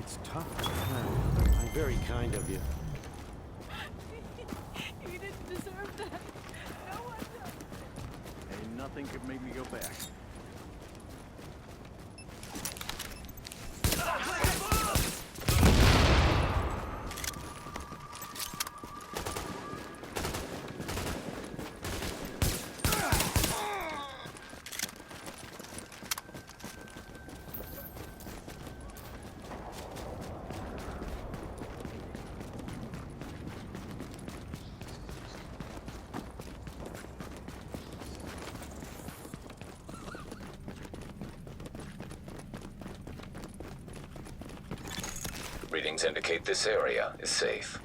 It's tough. I'm very kind of you. You didn't deserve that. No one does. And nothing could make me go back. Readings indicate this area is safe.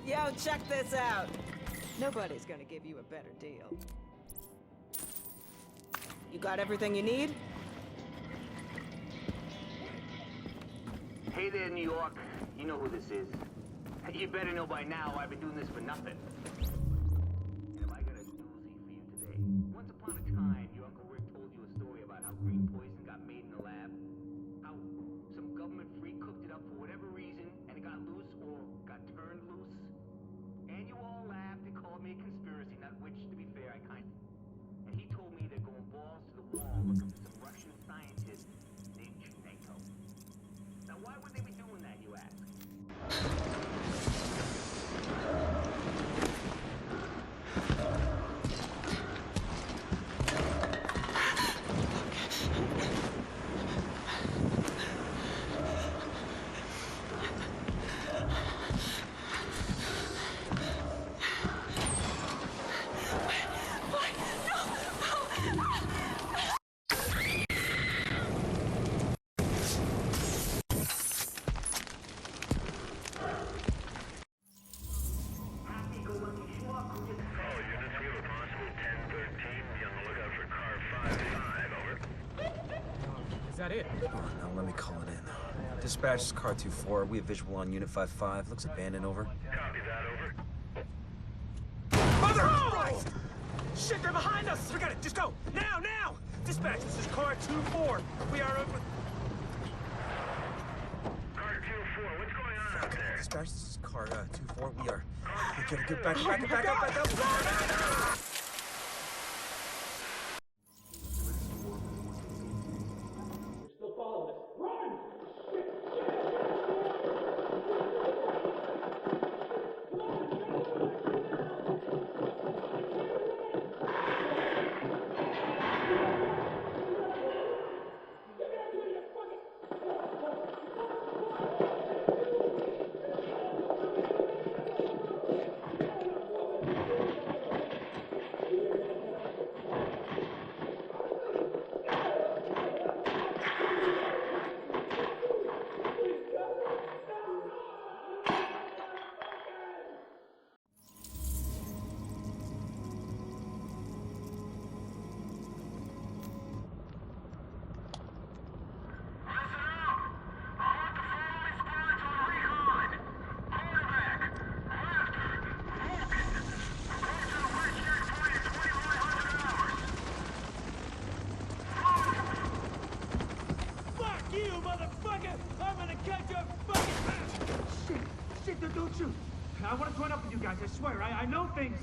Yo, check this out. Nobody's gonna give you a better deal. You got everything you need? Hey there, New York. You know who this is. You better know by now I've been doing this for nothing. Have I got a doozy for you today? Once upon a time, your Uncle Rick told you a story about how green poison got made in the lab. How some government freak cooked it up for whatever reason, and it got loose or got turned loose. And you all laughed and called me a conspiracy nut, which, to be fair, I kind of... And he told me they're going balls to the wall looking for some Russian scientist named Chineko. Now, why would they be doing that, you ask? Is that it? Now let me call it in. Dispatch is car 2-4. We have visual on Unit 5-5. Looks abandoned, over. Copy that, over. Mother of Christ! Shit, they're behind us! Forget it, just go! Now, now! Dispatch, this is car 2-4. We are open. Car 2-4, what's going on out there? Dispatch, this is car 2-4. We are... We gotta get back up! guys are fucking... Shit, don't shoot. I want to join up with you guys, I swear. I know things.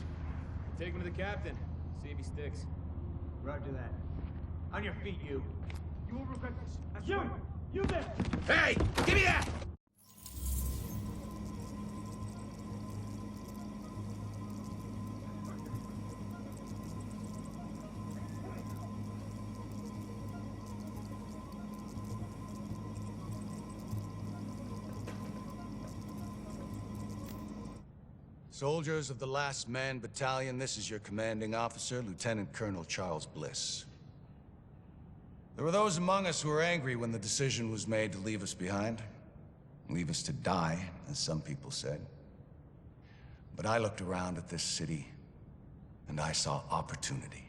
Take him to the captain. See if he sticks. Roger that. On your feet, you. You will regret this. I swear. You there! Hey! Give me that! Soldiers of the Last Man Battalion, this is your commanding officer, Lieutenant Colonel Charles Bliss. There were those among us who were angry when the decision was made to leave us behind. Leave us to die, as some people said. But I looked around at this city, and I saw opportunity.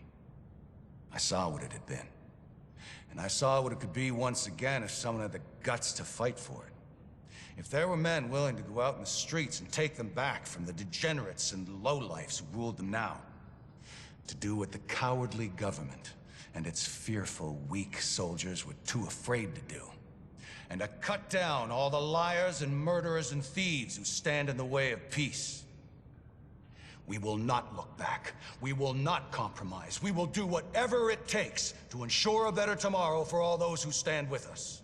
I saw what it had been. And I saw what it could be once again if someone had the guts to fight for it. If there were men willing to go out in the streets and take them back from the degenerates and lowlifes who ruled them now, to do what the cowardly government and its fearful, weak soldiers were too afraid to do, and to cut down all the liars and murderers and thieves who stand in the way of peace. We will not look back. We will not compromise. We will do whatever it takes to ensure a better tomorrow for all those who stand with us.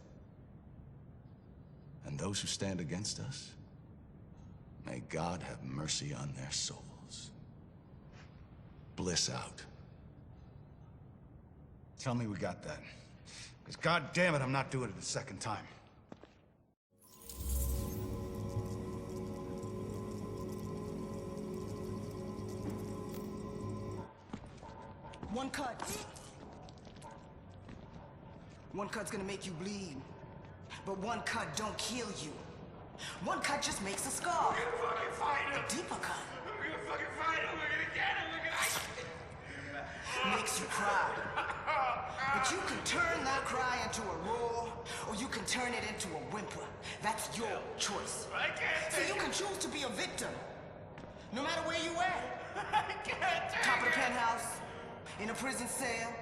And those who stand against us, may God have mercy on their souls. Bliss out. Tell me we got that. Because God damn it, I'm not doing it a second time. One cut. One cut's gonna make you bleed. But one cut don't kill you. One cut just makes a scar. We're gonna fucking fight him. A deeper cut We're gonna fucking fight him. We're gonna get him. We're gonna... makes you cry. But you can turn that cry into a roar, or you can turn it into a whimper. That's your choice. I can't So take you it. can choose to be a victim, no matter where you at. I can't take Top of the it. penthouse, in a prison cell,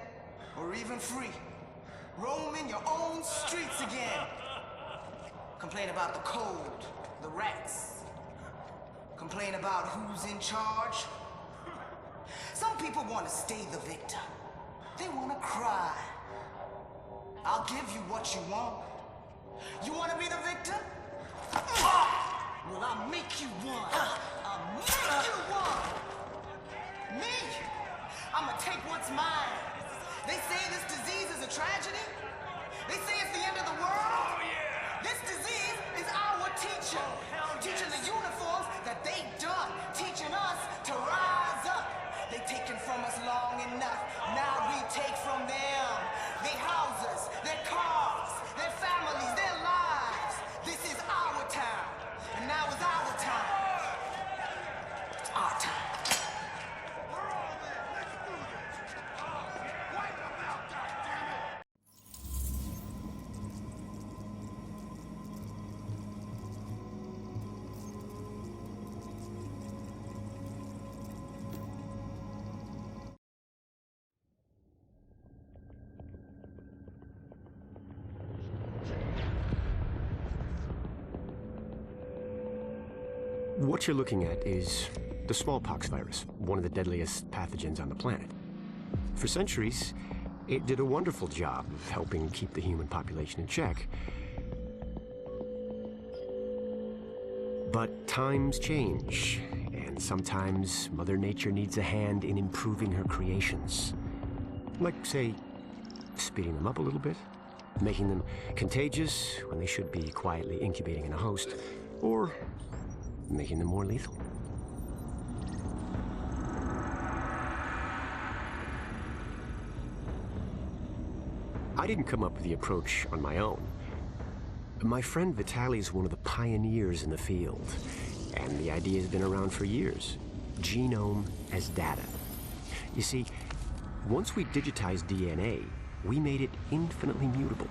or even free. Roaming your own streets again. Complain about the cold, the rats. Complain about who's in charge. Some people want to stay the victim. They want to cry. I'll give you what you want. You want to be the victim? Well, I'll make you one. I'll make you one. Me? I'ma take what's mine. They say this disease is a tragedy. They say it's the end of the world. Oh, yeah. This disease is our teacher. Teaching the uniforms that they done. Teaching us to rise up. They taken from us long enough. Now we take from them. Their houses, their cars, their families, their lives. This is our time. And now is our time. It's our time. What you're looking at is the smallpox virus, one of the deadliest pathogens on the planet. For centuries, it did a wonderful job of helping keep the human population in check. But times change, and sometimes Mother Nature needs a hand in improving her creations. Like, say, speeding them up a little bit, making them contagious when they should be quietly incubating in a host, or making them more lethal. I didn't come up with the approach on my own. My friend Vitaly's one of the pioneers in the field, and the idea has been around for years. Genome as data. You see, once we digitized DNA, we made it infinitely mutable.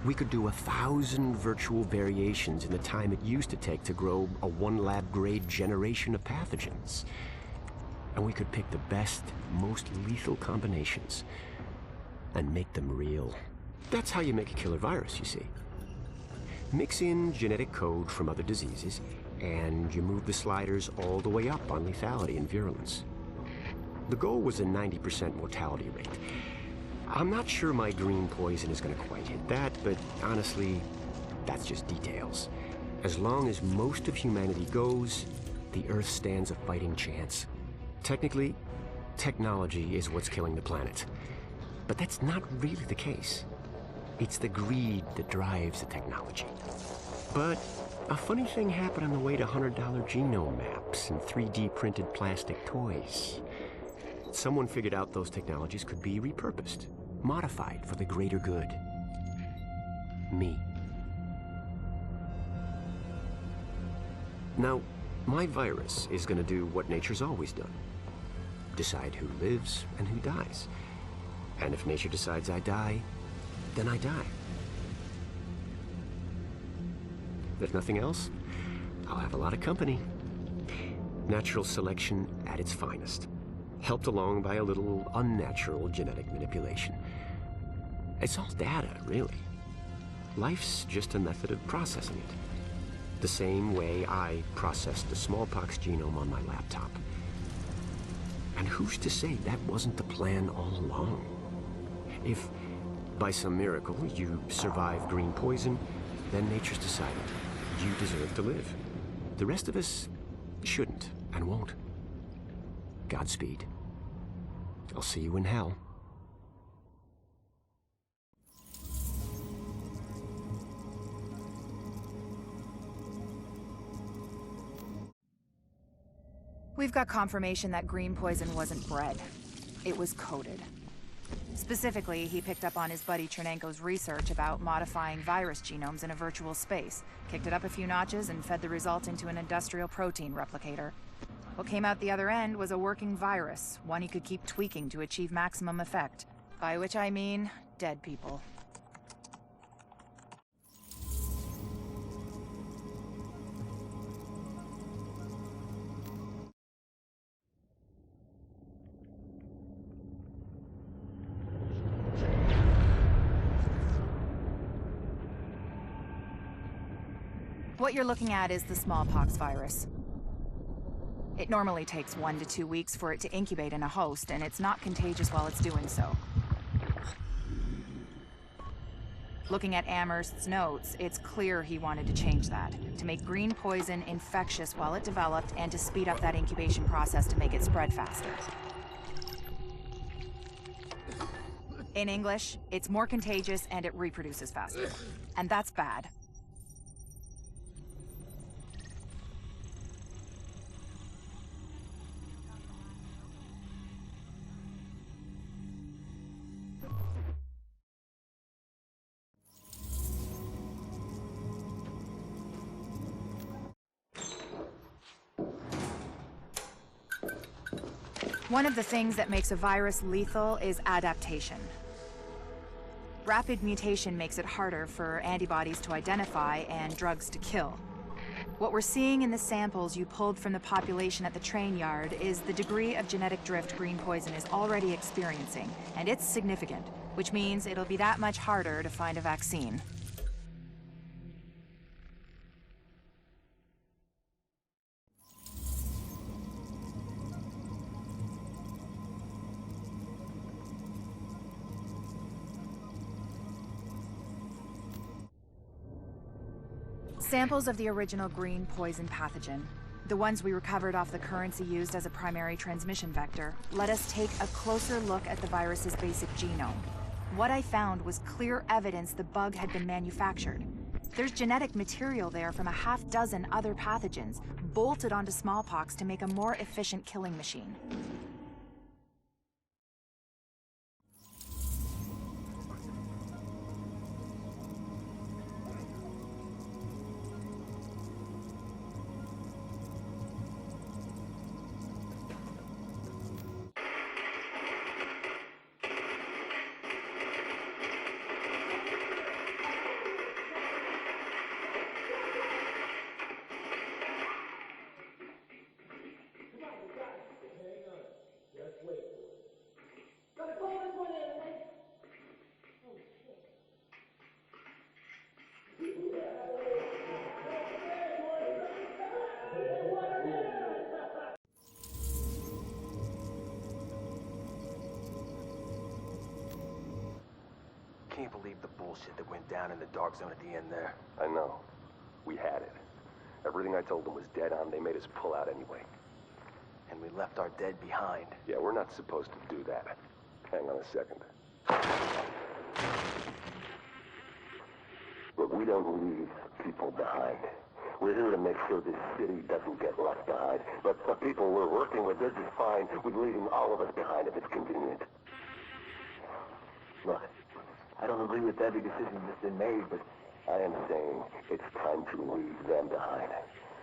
We could do 1,000 virtual variations in the time it used to take to grow a 1 lab-grade generation of pathogens. And we could pick the best, most lethal combinations and make them real. That's how you make a killer virus, you see. Mix in genetic code from other diseases, and you move the sliders all the way up on lethality and virulence. The goal was a 90% mortality rate. I'm not sure my green poison is going to quite hit that, but honestly, that's just details. As long as most of humanity goes, the Earth stands a fighting chance. Technically, technology is what's killing the planet. But that's not really the case. It's the greed that drives the technology. But a funny thing happened on the way to $100 genome maps and 3D printed plastic toys. Someone figured out those technologies could be repurposed, modified for the greater good. Me. Now, my virus is going to do what nature's always done. Decide who lives and who dies. And if nature decides I die, then I die. If nothing else, I'll have a lot of company. Natural selection at its finest, helped along by a little unnatural genetic manipulation. It's all data, really. Life's just a method of processing it. The same way I processed the smallpox genome on my laptop. And who's to say that wasn't the plan all along? If, by some miracle, you survive green poison, then nature's decided you deserve to live. The rest of us shouldn't and won't. Godspeed. I'll see you in hell. We've got confirmation that green poison wasn't bred. It was coded. Specifically, he picked up on his buddy Chernenko's research about modifying virus genomes in a virtual space, kicked it up a few notches, and fed the result into an industrial protein replicator. What came out the other end was a working virus, one he could keep tweaking to achieve maximum effect. By which I mean, dead people. What you're looking at is the smallpox virus. It normally takes 1 to 2 weeks for it to incubate in a host, and it's not contagious while it's doing so. Looking at Amherst's notes, it's clear he wanted to change that, to make green poison infectious while it developed, and to speed up that incubation process to make it spread faster. In English, it's more contagious and it reproduces faster. And that's bad. One of the things that makes a virus lethal is adaptation. Rapid mutation makes it harder for antibodies to identify and drugs to kill. What we're seeing in the samples you pulled from the population at the train yard is the degree of genetic drift green poison is already experiencing, and it's significant, which means it'll be that much harder to find a vaccine. Samples of the original green poison pathogen, the ones we recovered off the currency used as a primary transmission vector, let us take a closer look at the virus's basic genome. What I found was clear evidence the bug had been manufactured. There's genetic material there from a half-dozen other pathogens, bolted onto smallpox to make a more efficient killing machine. can't believe the bullshit that went down in the dark zone at the end there. I know. We had it. Everything I told them was dead on. They made us pull out anyway. And we left our dead behind. Yeah, we're not supposed to do that. Hang on a second. But we don't leave people behind. We're here to make sure this city doesn't get left behind. But the people we're working with, they're just fine with leaving all of us behind if it's convenient. Look, I don't agree with every decision that's been made, but I am saying it's time to leave them behind.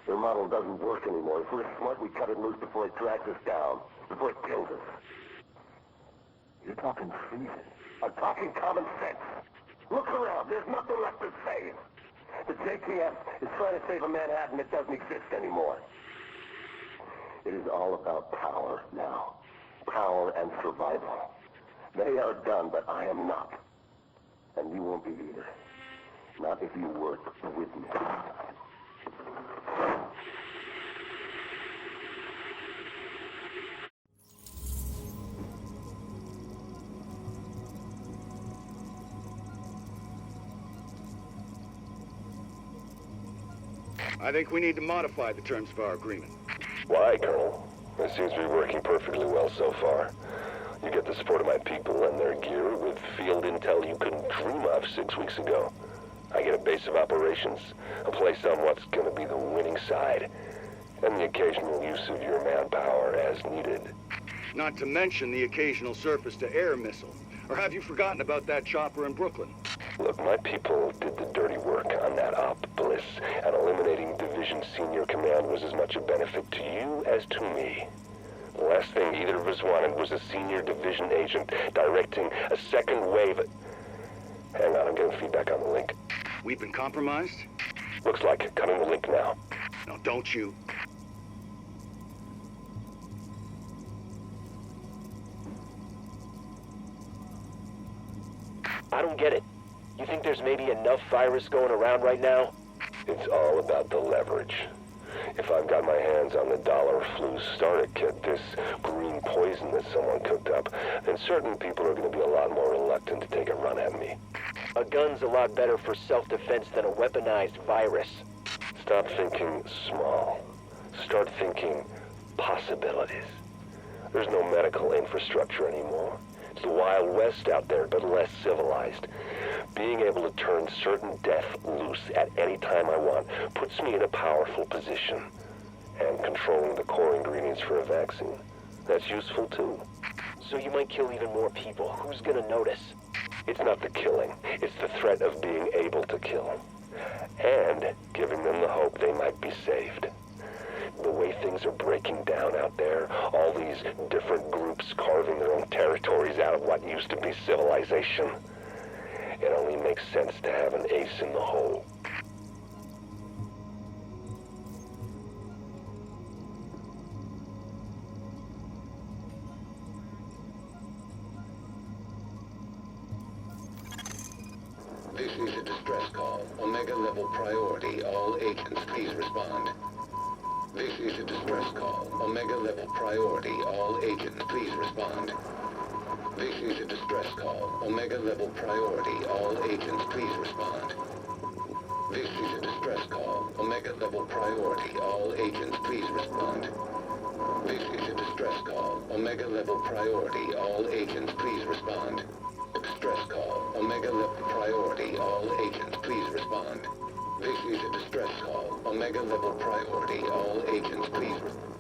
Their model doesn't work anymore. If we're smart, we cut it loose before it drags us down, before it kills us. You're talking treason. I'm talking common sense. Look around. There's nothing left to save. The JTF is trying to save a Manhattan that doesn't exist anymore. It is all about power now. Power and survival. They are done, but I am not. And you won't be either. Not if you work with me. I think we need to modify the terms of our agreement. Why, Colonel? It seems to be working perfectly well so far. You get the support of my people and their gear with field intel you couldn't dream of 6 weeks ago. I get a base of operations, a place on what's gonna be the winning side, and the occasional use of your manpower as needed. Not to mention the occasional surface-to-air missile. Or have you forgotten about that chopper in Brooklyn? Look, my people did the dirty work on that op, Bliss, and eliminating Division Senior Command was as much a benefit to you as to me. The last thing either of us wanted was a senior division agent directing a second wave. Hang on, I'm getting feedback on the link. We've been compromised? Looks like it. Cutting the link now. No, don't you. I don't get it. You think there's maybe enough virus going around right now? It's all about the leverage. If I've got my hands on the dollar flu starter kit, this green poison that someone cooked up, then certain people are going to be a lot more reluctant to take a run at me. A gun's a lot better for self-defense than a weaponized virus. Stop thinking small. Start thinking possibilities. There's no medical infrastructure anymore. It's the Wild West out there, but less civilized. Being able to turn certain death loose at any time I want puts me in a powerful position. And controlling the core ingredients for a vaccine, that's useful too. So you might kill even more people. Who's gonna notice? It's not the killing, it's the threat of being able to kill. And giving them the hope they might be saved. The way things are breaking down out there, all these different groups carving their own territories out of what used to be civilization, it only makes sense to have an ace in the hole. This is a distress call. Omega level priority. All agents, please respond. This is a distress call. Omega level priority. All agents, please respond. This is a distress call. Omega level priority. All agents, please respond. This is a distress call. Omega level priority. All agents, please respond. This is a distress call. Omega level priority. All agents, please respond. Distress call. Omega level priority. All agents, please respond. This is a distress call. Omega level priority. All agents, please respond.